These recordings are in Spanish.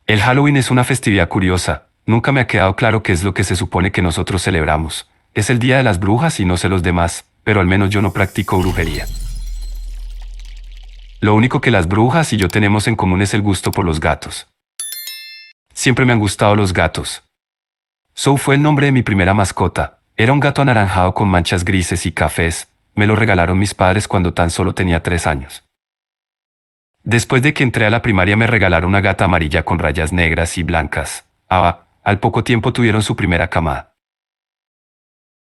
El Halloween es una festividad curiosa. Nunca me ha quedado claro qué es lo que se supone que nosotros celebramos. Es el día de las brujas y no sé los demás, pero al menos yo no practico brujería. Lo único que las brujas y yo tenemos en común es el gusto por los gatos. Siempre me han gustado los gatos. Sou fue el nombre de mi primera mascota. Era un gato anaranjado con manchas grises y cafés. Me lo regalaron mis padres cuando tan solo tenía 3 años. Después de que entré a la primaria me regalaron una gata amarilla con rayas negras y blancas. Al poco tiempo tuvieron su primera camada.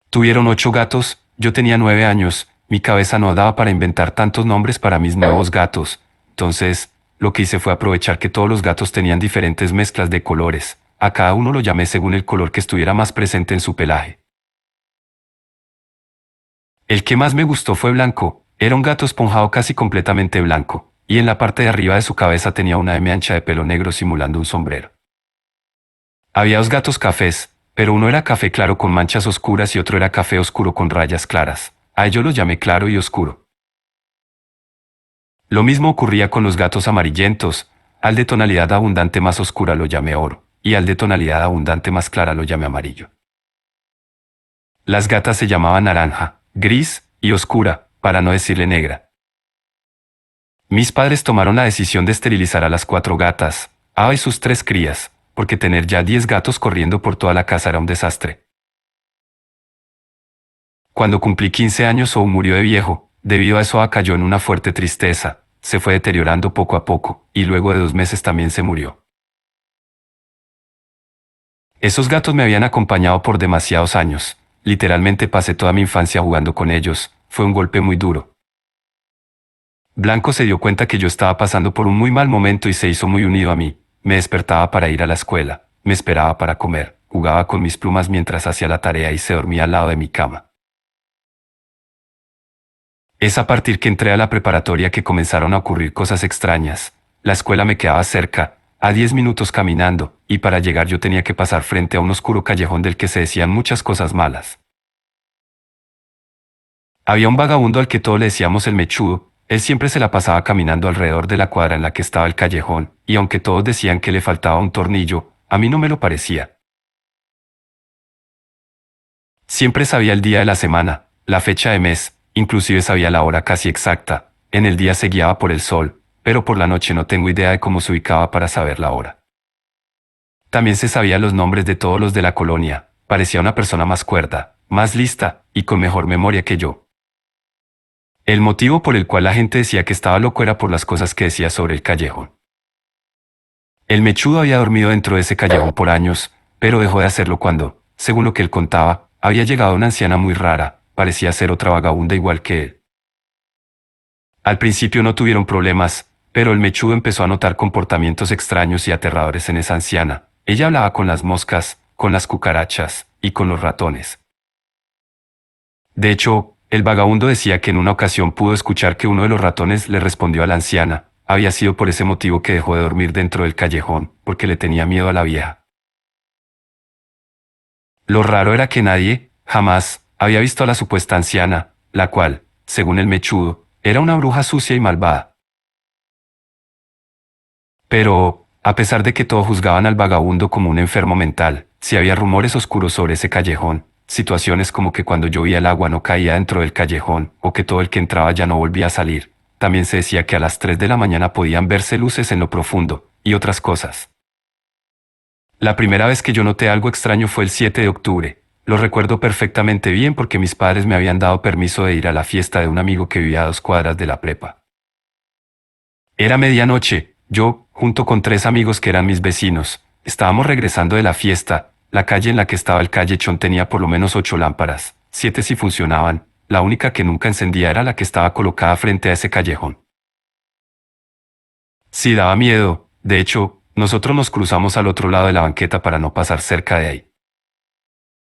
Tuvieron 8 gatos, yo tenía 9 años, mi cabeza no daba para inventar tantos nombres para mis nuevos gatos. Entonces, lo que hice fue aprovechar que todos los gatos tenían diferentes mezclas de colores. A cada uno lo llamé según el color que estuviera más presente en su pelaje. El que más me gustó fue blanco, era un gato esponjado casi completamente blanco, y en la parte de arriba de su cabeza tenía una M ancha de pelo negro simulando un sombrero. Había 2 gatos cafés, pero uno era café claro con manchas oscuras y otro era café oscuro con rayas claras. A ellos los llamé claro y oscuro. Lo mismo ocurría con los gatos amarillentos. Al de tonalidad abundante más oscura lo llamé oro, y al de tonalidad abundante más clara lo llamé amarillo. Las gatas se llamaban naranja, gris y oscura, para no decirle negra. Mis padres tomaron la decisión de esterilizar a las 4 gatas, Ava y sus 3 crías, porque tener ya 10 gatos corriendo por toda la casa era un desastre. Cuando cumplí 15 años Ou murió de viejo, debido a eso Ava cayó en una fuerte tristeza, se fue deteriorando poco a poco, y luego de 2 meses también se murió. Esos gatos me habían acompañado por demasiados años, literalmente pasé toda mi infancia jugando con ellos, fue un golpe muy duro. Blanco se dio cuenta que yo estaba pasando por un muy mal momento y se hizo muy unido a mí. Me despertaba para ir a la escuela, me esperaba para comer, jugaba con mis plumas mientras hacía la tarea y se dormía al lado de mi cama. Es a partir que entré a la preparatoria que comenzaron a ocurrir cosas extrañas. La escuela me quedaba cerca, a 10 minutos caminando, y para llegar yo tenía que pasar frente a un oscuro callejón del que se decían muchas cosas malas. Había un vagabundo al que todos le decíamos el mechudo. Él siempre se la pasaba caminando alrededor de la cuadra en la que estaba el callejón, y aunque todos decían que le faltaba un tornillo, a mí no me lo parecía. Siempre sabía el día de la semana, la fecha de mes, inclusive sabía la hora casi exacta. En el día se guiaba por el sol, pero por la noche no tengo idea de cómo se ubicaba para saber la hora. También se sabía los nombres de todos los de la colonia, parecía una persona más cuerda, más lista, y con mejor memoria que yo. El motivo por el cual la gente decía que estaba loco era por las cosas que decía sobre el callejón. El mechudo había dormido dentro de ese callejón por años, pero dejó de hacerlo cuando, según lo que él contaba, había llegado una anciana muy rara, parecía ser otra vagabunda igual que él. Al principio no tuvieron problemas, pero el mechudo empezó a notar comportamientos extraños y aterradores en esa anciana. Ella hablaba con las moscas, con las cucarachas y con los ratones. De hecho, el vagabundo decía que en una ocasión pudo escuchar que uno de los ratones le respondió a la anciana. Había sido por ese motivo que dejó de dormir dentro del callejón, porque le tenía miedo a la vieja. Lo raro era que nadie, jamás, había visto a la supuesta anciana, la cual, según el mechudo, era una bruja sucia y malvada. Pero, a pesar de que todos juzgaban al vagabundo como un enfermo mental, sí había rumores oscuros sobre ese callejón. Situaciones como que cuando llovía el agua no caía dentro del callejón, o que todo el que entraba ya no volvía a salir. También se decía que a las 3 de la mañana podían verse luces en lo profundo, y otras cosas. La primera vez que yo noté algo extraño fue el 7 de octubre. Lo recuerdo perfectamente bien porque mis padres me habían dado permiso de ir a la fiesta de un amigo que vivía a 2 cuadras de la prepa. Era medianoche, yo, junto con 3 amigos que eran mis vecinos, estábamos regresando de la fiesta. La calle en la que estaba el callejón tenía por lo menos 8 lámparas, 7 sí funcionaban, la única que nunca encendía era la que estaba colocada frente a ese callejón. Sí daba miedo, de hecho, nosotros nos cruzamos al otro lado de la banqueta para no pasar cerca de ahí.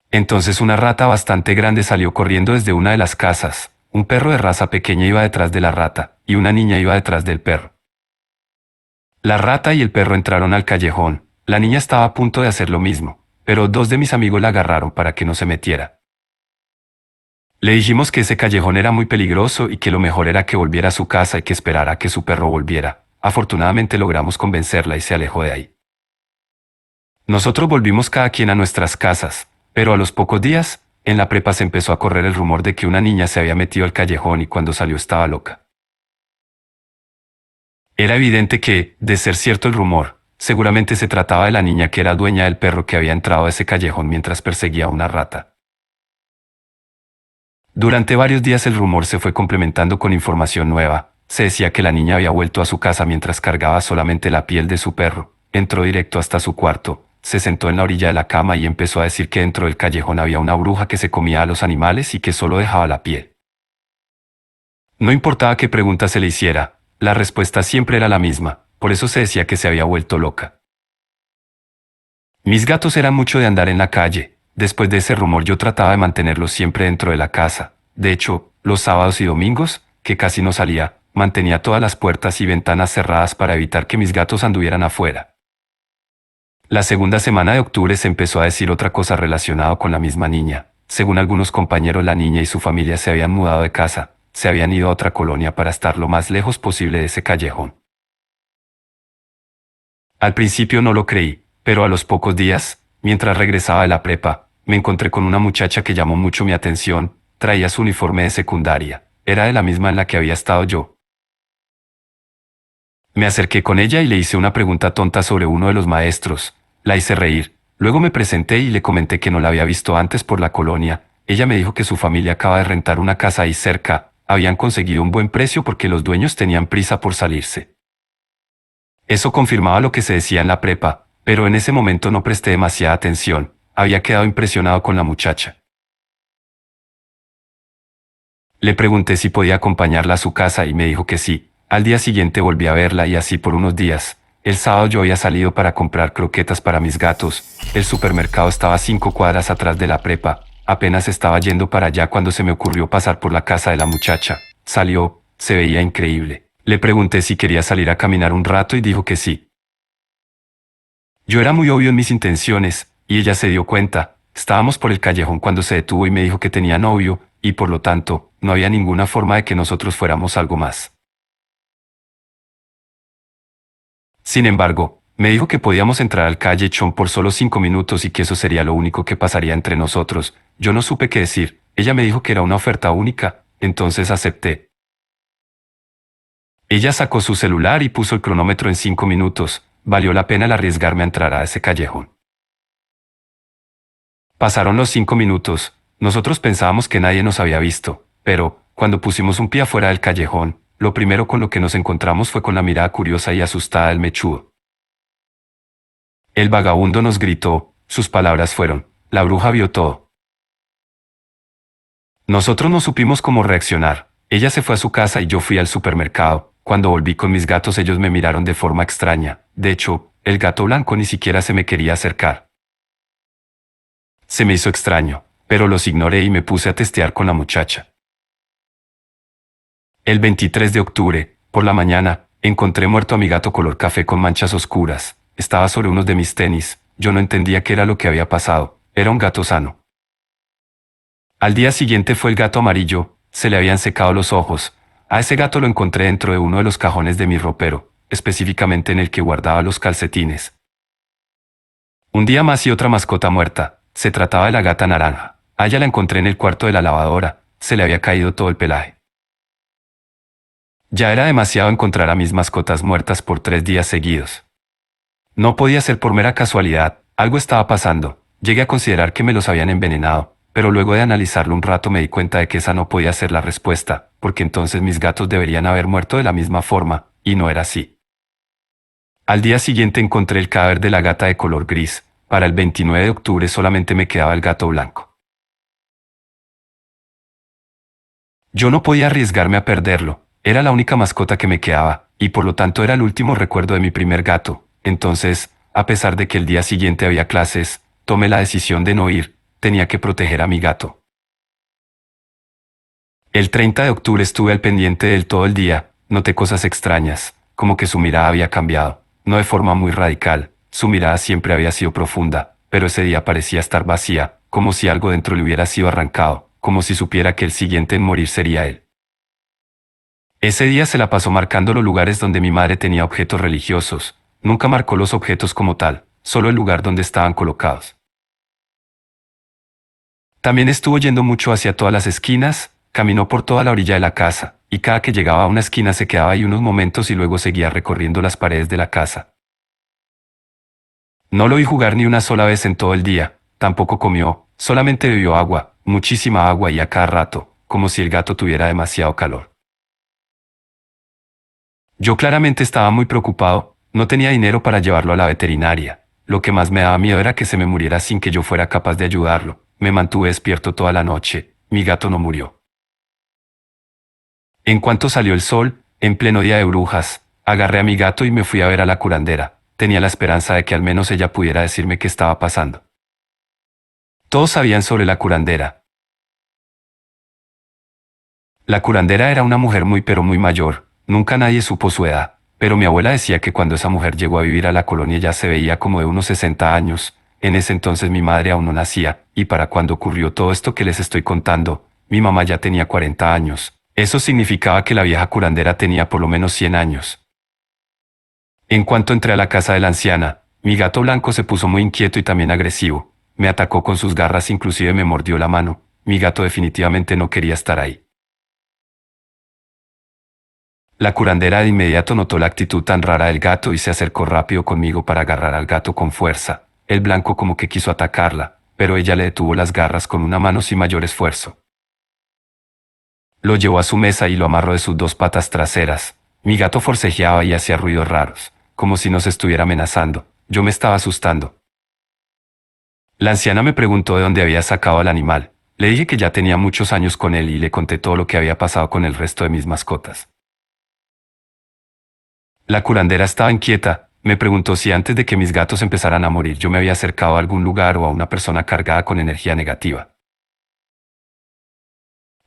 Entonces una rata bastante grande salió corriendo desde una de las casas, un perro de raza pequeña iba detrás de la rata, y una niña iba detrás del perro. La rata y el perro entraron al callejón, la niña estaba a punto de hacer lo mismo, pero 2 de mis amigos la agarraron para que no se metiera. Le dijimos que ese callejón era muy peligroso y que lo mejor era que volviera a su casa y que esperara a que su perro volviera. Afortunadamente logramos convencerla y se alejó de ahí. Nosotros volvimos cada quien a nuestras casas, pero a los pocos días, en la prepa se empezó a correr el rumor de que una niña se había metido al callejón y cuando salió estaba loca. Era evidente que, de ser cierto el rumor, seguramente se trataba de la niña que era dueña del perro que había entrado a ese callejón mientras perseguía a una rata. Durante varios días el rumor se fue complementando con información nueva. Se decía que la niña había vuelto a su casa mientras cargaba solamente la piel de su perro, entró directo hasta su cuarto, se sentó en la orilla de la cama y empezó a decir que dentro del callejón había una bruja que se comía a los animales y que solo dejaba la piel. No importaba qué pregunta se le hiciera, la respuesta siempre era la misma, por eso se decía que se había vuelto loca. Mis gatos eran mucho de andar en la calle. Después de ese rumor yo trataba de mantenerlos siempre dentro de la casa. De hecho, los sábados y domingos, que casi no salía, mantenía todas las puertas y ventanas cerradas para evitar que mis gatos anduvieran afuera. La segunda semana de octubre se empezó a decir otra cosa relacionada con la misma niña. Según algunos compañeros, la niña y su familia se habían mudado de casa, se habían ido a otra colonia para estar lo más lejos posible de ese callejón. Al principio no lo creí, pero a los pocos días, mientras regresaba de la prepa, me encontré con una muchacha que llamó mucho mi atención. Traía su uniforme de secundaria, era de la misma en la que había estado yo. Me acerqué con ella y le hice una pregunta tonta sobre uno de los maestros. La hice reír, luego me presenté y le comenté que no la había visto antes por la colonia. Ella me dijo que su familia acaba de rentar una casa ahí cerca, habían conseguido un buen precio porque los dueños tenían prisa por salirse. Eso confirmaba lo que se decía en la prepa, pero en ese momento no presté demasiada atención, había quedado impresionado con la muchacha. Le pregunté si podía acompañarla a su casa y me dijo que sí. Al día siguiente volví a verla y así por unos días. El sábado yo había salido para comprar croquetas para mis gatos. El supermercado estaba a 5 cuadras atrás de la prepa. Apenas estaba yendo para allá cuando se me ocurrió pasar por la casa de la muchacha. Salió, se veía increíble. Le pregunté si quería salir a caminar un rato y dijo que sí. Yo era muy obvio en mis intenciones, y ella se dio cuenta. Estábamos por el callejón cuando se detuvo y me dijo que tenía novio, y por lo tanto, no había ninguna forma de que nosotros fuéramos algo más. Sin embargo, me dijo que podíamos entrar al callejón por solo 5 minutos y que eso sería lo único que pasaría entre nosotros. Yo no supe qué decir. Ella me dijo que era una oferta única, entonces acepté. Ella sacó su celular y puso el cronómetro en 5 minutos. Valió la pena el arriesgarme a entrar a ese callejón. Pasaron los 5 minutos. Nosotros pensábamos que nadie nos había visto, pero, cuando pusimos un pie afuera del callejón, lo primero con lo que nos encontramos fue con la mirada curiosa y asustada del mechudo. El vagabundo nos gritó, sus palabras fueron, la bruja vio todo. Nosotros no supimos cómo reaccionar. Ella se fue a su casa y yo fui al supermercado. Cuando volví con mis gatos ellos me miraron de forma extraña. De hecho, el gato blanco ni siquiera se me quería acercar. Se me hizo extraño, pero los ignoré y me puse a testear con la muchacha. El 23 de octubre, por la mañana, encontré muerto a mi gato color café con manchas oscuras. Estaba sobre unos de mis tenis. Yo no entendía qué era lo que había pasado. Era un gato sano. Al día siguiente fue el gato amarillo. Se le habían secado los ojos. A ese gato lo encontré dentro de uno de los cajones de mi ropero, específicamente en el que guardaba los calcetines. Un día más y otra mascota muerta. Se trataba de la gata naranja. A ella la encontré en el cuarto de la lavadora. Se le había caído todo el pelaje. Ya era demasiado encontrar a mis mascotas muertas por 3 días seguidos. No podía ser por mera casualidad, algo estaba pasando. Llegué a considerar que me los habían envenenado, pero luego de analizarlo un rato me di cuenta de que esa no podía ser la respuesta, porque entonces mis gatos deberían haber muerto de la misma forma, y no era así. Al día siguiente encontré el cadáver de la gata de color gris. Para el 29 de octubre solamente me quedaba el gato blanco. Yo no podía arriesgarme a perderlo. Era la única mascota que me quedaba, y por lo tanto era el último recuerdo de mi primer gato. Entonces, a pesar de que el día siguiente había clases, tomé la decisión de no ir. Tenía que proteger a mi gato. El 30 de octubre estuve al pendiente de él todo el día. Noté cosas extrañas, como que su mirada había cambiado. No de forma muy radical, su mirada siempre había sido profunda, pero ese día parecía estar vacía, como si algo dentro le hubiera sido arrancado, como si supiera que el siguiente en morir sería él. Ese día se la pasó marcando los lugares donde mi madre tenía objetos religiosos. Nunca marcó los objetos como tal, solo el lugar donde estaban colocados. También estuvo yendo mucho hacia todas las esquinas, caminó por toda la orilla de la casa, y cada que llegaba a una esquina se quedaba ahí unos momentos y luego seguía recorriendo las paredes de la casa. No lo vi jugar ni una sola vez en todo el día, tampoco comió, solamente bebió agua, muchísima agua y a cada rato, como si el gato tuviera demasiado calor. Yo claramente estaba muy preocupado, no tenía dinero para llevarlo a la veterinaria. Lo que más me daba miedo era que se me muriera sin que yo fuera capaz de ayudarlo. Me mantuve despierto toda la noche, mi gato no murió. En cuanto salió el sol, en pleno día de brujas, agarré a mi gato y me fui a ver a la curandera. Tenía la esperanza de que al menos ella pudiera decirme qué estaba pasando. Todos sabían sobre la curandera. La curandera era una mujer muy pero muy mayor, nunca nadie supo su edad, pero mi abuela decía que cuando esa mujer llegó a vivir a la colonia ya se veía como de unos 60 años, en ese entonces mi madre aún no nacía, y para cuando ocurrió todo esto que les estoy contando, mi mamá ya tenía 40 años. Eso significaba que la vieja curandera tenía por lo menos 100 años. En cuanto entré a la casa de la anciana, mi gato blanco se puso muy inquieto y también agresivo, me atacó con sus garras, inclusive me mordió la mano, mi gato definitivamente no quería estar ahí. La curandera de inmediato notó la actitud tan rara del gato y se acercó rápido conmigo para agarrar al gato con fuerza. El blanco como que quiso atacarla, pero ella le detuvo las garras con una mano sin mayor esfuerzo. Lo llevó a su mesa y lo amarró de sus dos patas traseras. Mi gato forcejeaba y hacía ruidos raros, como si nos estuviera amenazando. Yo me estaba asustando. La anciana me preguntó de dónde había sacado al animal. Le dije que ya tenía muchos años con él y le conté todo lo que había pasado con el resto de mis mascotas. La curandera estaba inquieta, me preguntó si antes de que mis gatos empezaran a morir yo me había acercado a algún lugar o a una persona cargada con energía negativa.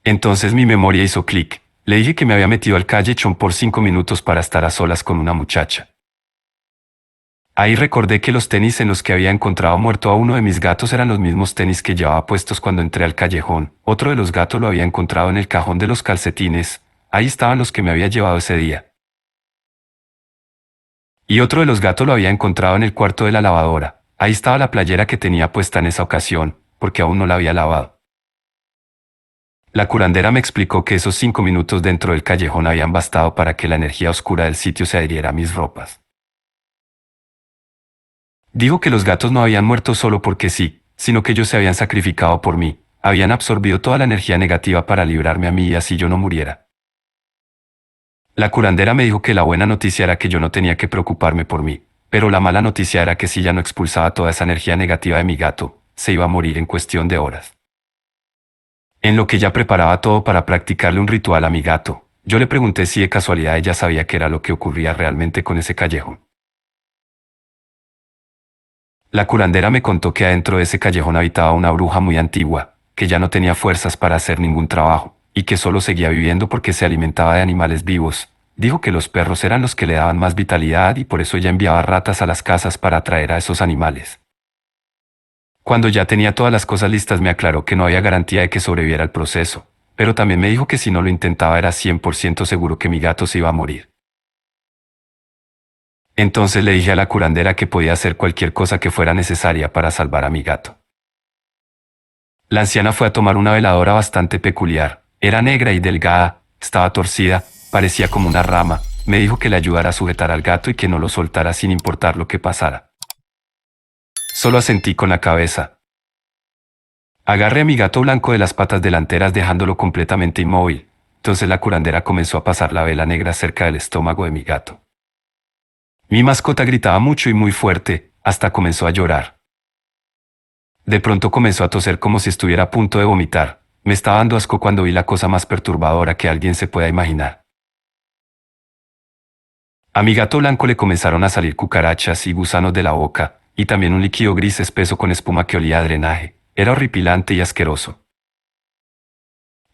Entonces mi memoria hizo clic, le dije que me había metido al callejón por 5 minutos para estar a solas con una muchacha. Ahí recordé que los tenis en los que había encontrado muerto a uno de mis gatos eran los mismos tenis que llevaba puestos cuando entré al callejón, otro de los gatos lo había encontrado en el cajón de los calcetines, ahí estaban los que me había llevado ese día. Y otro de los gatos lo había encontrado en el cuarto de la lavadora. Ahí estaba la playera que tenía puesta en esa ocasión, porque aún no la había lavado. La curandera me explicó que esos 5 minutos dentro del callejón habían bastado para que la energía oscura del sitio se adhiriera a mis ropas. Dijo que los gatos no habían muerto solo porque sí, sino que ellos se habían sacrificado por mí, habían absorbido toda la energía negativa para librarme a mí y así yo no muriera. La curandera me dijo que la buena noticia era que yo no tenía que preocuparme por mí, pero la mala noticia era que si ya no expulsaba toda esa energía negativa de mi gato, se iba a morir en cuestión de horas. En lo que ya preparaba todo para practicarle un ritual a mi gato, yo le pregunté si de casualidad ella sabía qué era lo que ocurría realmente con ese callejón. La curandera me contó que adentro de ese callejón habitaba una bruja muy antigua, que ya no tenía fuerzas para hacer ningún trabajo, y que solo seguía viviendo porque se alimentaba de animales vivos. Dijo que los perros eran los que le daban más vitalidad y por eso ella enviaba ratas a las casas para atraer a esos animales. Cuando ya tenía todas las cosas listas me aclaró que no había garantía de que sobreviviera el proceso, pero también me dijo que si no lo intentaba era 100% seguro que mi gato se iba a morir. Entonces le dije a la curandera que podía hacer cualquier cosa que fuera necesaria para salvar a mi gato. La anciana fue a tomar una veladora bastante peculiar. Era negra y delgada, estaba torcida, parecía como una rama. Me dijo que le ayudara a sujetar al gato y que no lo soltara sin importar lo que pasara. Solo asentí con la cabeza. Agarré a mi gato blanco de las patas delanteras dejándolo completamente inmóvil. Entonces la curandera comenzó a pasar la vela negra cerca del estómago de mi gato. Mi mascota gritaba mucho y muy fuerte, hasta comenzó a llorar. De pronto comenzó a toser como si estuviera a punto de vomitar. Me estaba dando asco cuando vi la cosa más perturbadora que alguien se pueda imaginar. A mi gato blanco le comenzaron a salir cucarachas y gusanos de la boca, y también un líquido gris espeso con espuma que olía a drenaje. Era horripilante y asqueroso.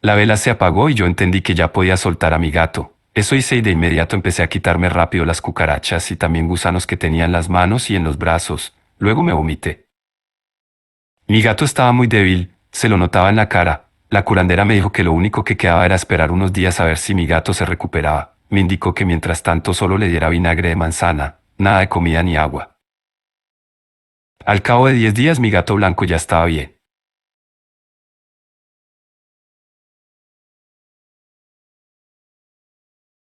La vela se apagó y yo entendí que ya podía soltar a mi gato. Eso hice y de inmediato empecé a quitarme rápido las cucarachas y también gusanos que tenía en las manos y en los brazos. Luego me vomité. Mi gato estaba muy débil, se lo notaba en la cara. La curandera me dijo que lo único que quedaba era esperar unos días a ver si mi gato se recuperaba. Me indicó que mientras tanto solo le diera vinagre de manzana, nada de comida ni agua. Al cabo de 10 días mi gato blanco ya estaba bien.